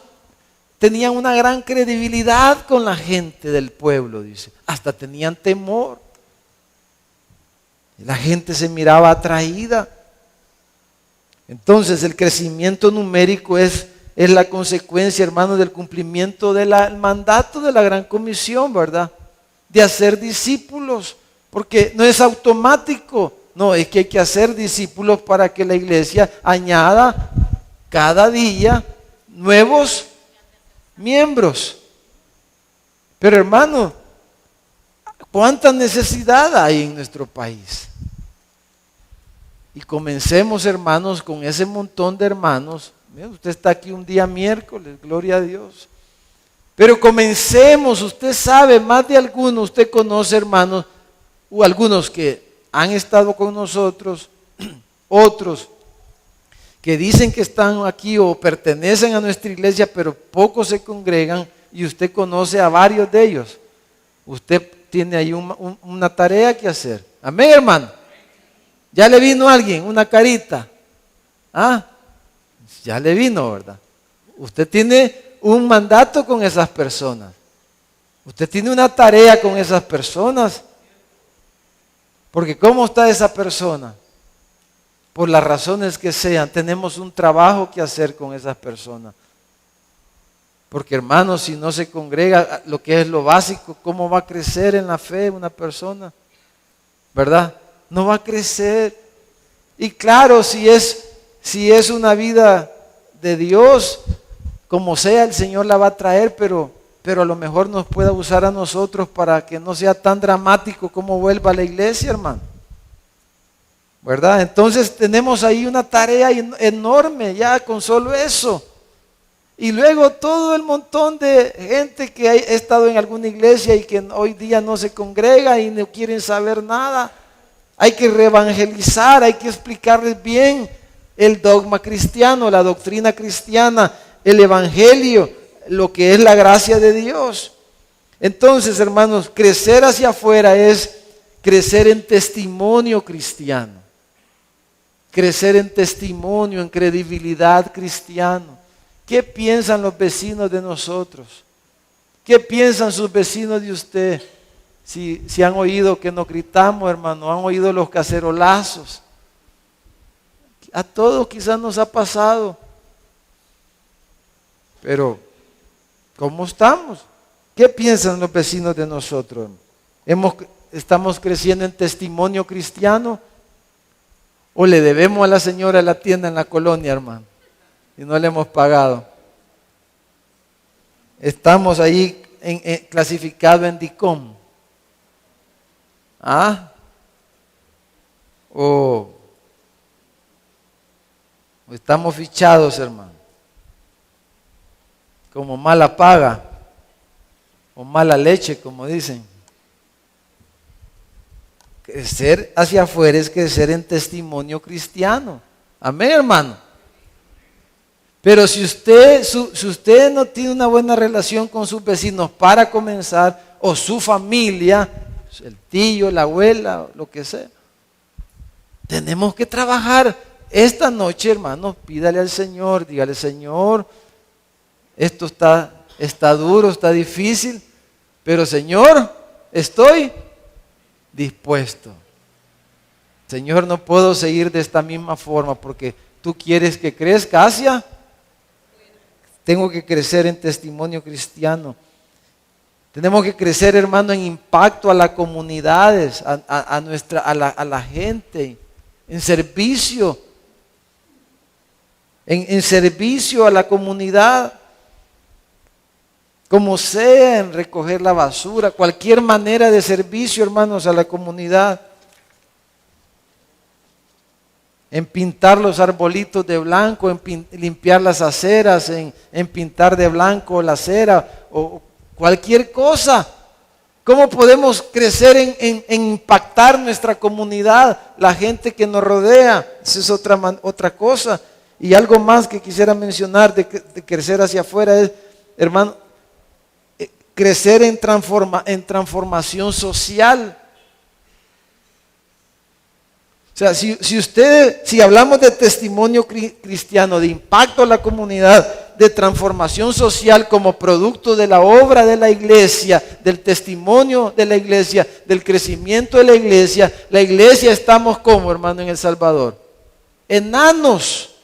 tenían una gran credibilidad con la gente del pueblo, dice. Hasta tenían temor. La gente se miraba atraída. Entonces el crecimiento numérico es la consecuencia, hermanos, del cumplimiento del mandato de la Gran Comisión, ¿verdad? De hacer discípulos, porque no es automático, no, es que hay que hacer discípulos para que la iglesia añada cada día nuevos miembros. Pero hermano, ¿cuánta necesidad hay en nuestro país? Y comencemos, hermanos, con ese montón de hermanos. Usted está aquí un día miércoles, gloria a Dios. Pero comencemos, usted sabe, más de algunos, usted conoce, hermanos, o algunos que han estado con nosotros, otros que dicen que están aquí o pertenecen a nuestra iglesia, pero pocos se congregan, y usted conoce a varios de ellos. Usted tiene ahí una tarea que hacer. Amén, hermano. ¿Ya le vino alguien una carita? ¿Ah? Ya le vino, ¿verdad? Usted tiene un mandato con esas personas. Usted tiene una tarea con esas personas. Porque ¿cómo está esa persona? Por las razones que sean, tenemos un trabajo que hacer con esas personas. Porque hermanos, si no se congrega, lo que es lo básico, ¿cómo va a crecer en la fe una persona? ¿Verdad? No va a crecer. Y claro, si es una vida de Dios, como sea, el Señor la va a traer, pero a lo mejor nos pueda usar a nosotros para que no sea tan dramático como vuelva a la iglesia, hermano. ¿Verdad? Entonces tenemos ahí una tarea enorme ya con solo eso. Y luego todo el montón de gente que ha estado en alguna iglesia y que hoy día no se congrega y no quieren saber nada. Hay que reevangelizar, hay que explicarles bien el dogma cristiano, la doctrina cristiana, el evangelio, lo que es la gracia de Dios. Entonces, hermanos, crecer hacia afuera es crecer en testimonio cristiano. Crecer en testimonio, en credibilidad cristiano. ¿Qué piensan los vecinos de nosotros? ¿Qué piensan sus vecinos de usted? Si han oído que nos gritamos, hermano, han oído los cacerolazos. A todos quizás nos ha pasado. Pero, ¿cómo estamos? ¿Qué piensan los vecinos de nosotros? ¿Estamos creciendo en testimonio cristiano? ¿O le debemos a la señora la tienda en la colonia, hermano? Y no le hemos pagado. Estamos ahí clasificados en DICOM. ¿Ah? O estamos fichados, hermano. Como mala paga. O mala leche, como dicen. Crecer hacia afuera es crecer en testimonio cristiano. Amén, hermano. Pero si usted no tiene una buena relación con sus vecinos para comenzar, o su familia, el tío, la abuela, lo que sea, tenemos que trabajar. Esta noche, hermanos, pídale al Señor, dígale: Señor, esto está duro, está difícil, pero Señor, estoy dispuesto. Señor, no puedo seguir de esta misma forma porque tú quieres que crezca hacia. Tengo que crecer en testimonio cristiano. Tenemos que crecer, hermano, en impacto a las comunidades, a la gente, en servicio, en servicio a la comunidad, como sea, en recoger la basura, cualquier manera de servicio, hermanos, a la comunidad. en pintar los arbolitos de blanco, en limpiar las aceras, en pintar de blanco la acera o cualquier cosa. ¿Cómo podemos crecer en impactar nuestra comunidad, la gente que nos rodea? Esa es otra cosa. Y algo más que quisiera mencionar de crecer hacia afuera es, hermano, crecer en transformación social. O sea, si hablamos de testimonio cristiano, de impacto a la comunidad, de transformación social como producto de la obra de la iglesia, del testimonio de la iglesia, del crecimiento de la iglesia estamos como, hermano, en El Salvador, enanos.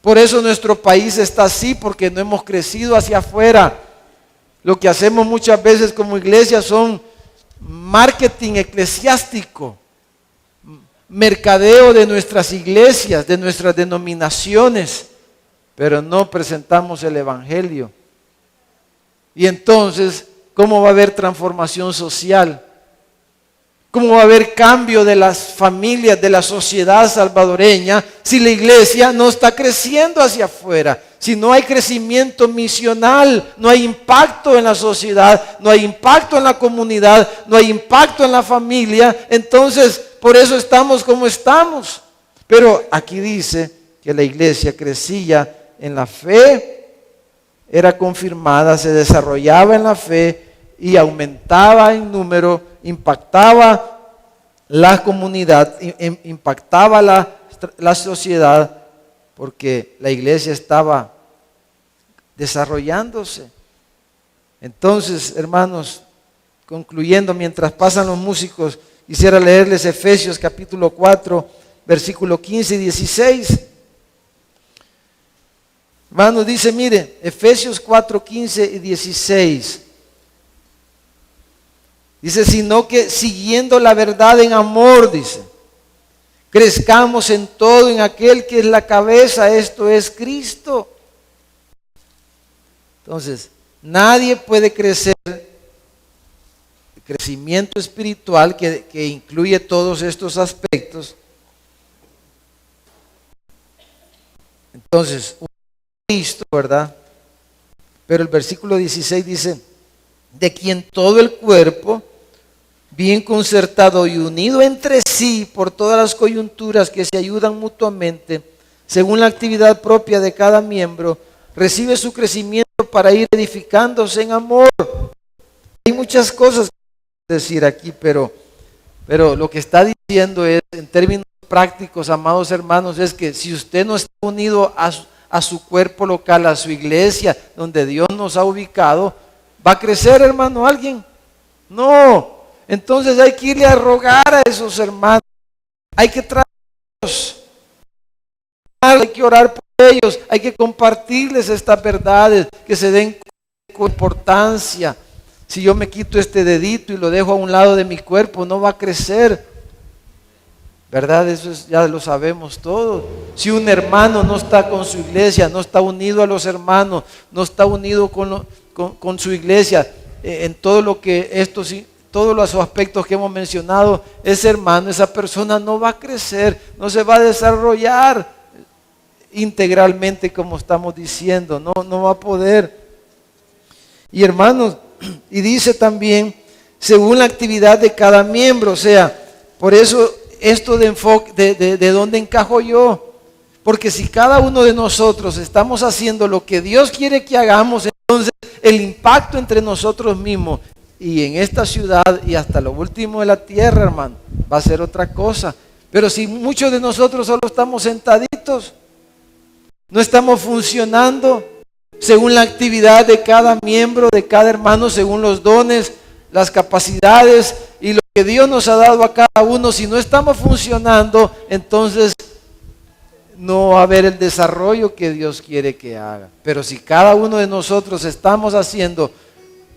Por eso nuestro país está así, porque no hemos crecido hacia afuera. Lo que hacemos muchas veces como iglesia son marketing eclesiástico, mercadeo de nuestras iglesias, de nuestras denominaciones, pero no presentamos el evangelio. Y entonces, ¿cómo va a haber transformación social? ¿Cómo va a haber cambio de las familias, de la sociedad salvadoreña, si la iglesia no está creciendo hacia afuera? Si no hay crecimiento misional, no hay impacto en la sociedad, no hay impacto en la comunidad, no hay impacto en la familia, entonces por eso estamos como estamos. Pero aquí dice que la iglesia crecía en la fe, era confirmada, se desarrollaba en la fe y aumentaba en número, impactaba la comunidad, impactaba la sociedad, porque la iglesia estaba desarrollándose. Entonces, hermanos, concluyendo, mientras pasan los músicos, quisiera leerles Efesios capítulo 4, versículo 15 y 16. Hermanos, dice, mire, Efesios 4, 15 y 16. Dice, sino que siguiendo la verdad en amor, dice, crezcamos en todo en aquel que es la cabeza, esto es Cristo. Entonces, nadie puede crecer, crecimiento espiritual que incluye todos estos aspectos. Entonces, Cristo, ¿verdad? Pero el versículo 16 dice, de quien todo el cuerpo, bien concertado y unido entre sí por todas las coyunturas que se ayudan mutuamente, según la actividad propia de cada miembro, recibe su crecimiento para ir edificándose en amor. Hay muchas cosas que decir aquí, pero lo que está diciendo es, en términos prácticos, amados hermanos, es que si usted no está unido a su cuerpo local, a su iglesia, donde Dios nos ha ubicado, ¿va a crecer, hermano, alguien? No. Entonces hay que irle a rogar a esos hermanos. Hay que traerlos. Hay que orar por ellos. Hay que compartirles estas verdades, que se den con importancia. Si yo me quito este dedito y lo dejo a un lado de mi cuerpo, no va a crecer. ¿Verdad? Eso ya lo sabemos todos. Si un hermano no está con su iglesia, no está unido a los hermanos, no está unido con su iglesia, en todo lo que todos los aspectos que hemos mencionado, ese hermano, esa persona no va a crecer, no se va a desarrollar integralmente como estamos diciendo, no va a poder. Y hermanos, y dice también, según la actividad de cada miembro, o sea, por eso esto de enfoque, de dónde encajo yo, porque si cada uno de nosotros estamos haciendo lo que Dios quiere que hagamos, entonces el impacto entre nosotros mismos y en esta ciudad y hasta lo último de la tierra, hermano, va a ser otra cosa. Pero si muchos de nosotros solo estamos sentaditos, no estamos funcionando según la actividad de cada miembro, de cada hermano, según los dones, las capacidades y lo que Dios nos ha dado a cada uno, si no estamos funcionando, entonces no va a haber el desarrollo que Dios quiere que haga. Pero si cada uno de nosotros estamos haciendo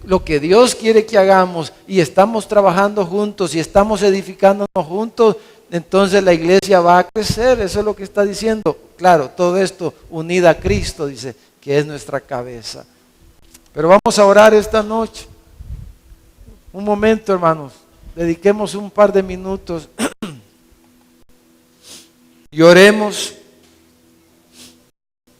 lo que Dios quiere que hagamos y estamos trabajando juntos y estamos edificándonos juntos, entonces la iglesia va a crecer. Eso es lo que está diciendo. Claro, todo esto unida a Cristo, dice, que es nuestra cabeza. Pero vamos a orar esta noche. Un momento, hermanos. Dediquemos un par de minutos Y oremos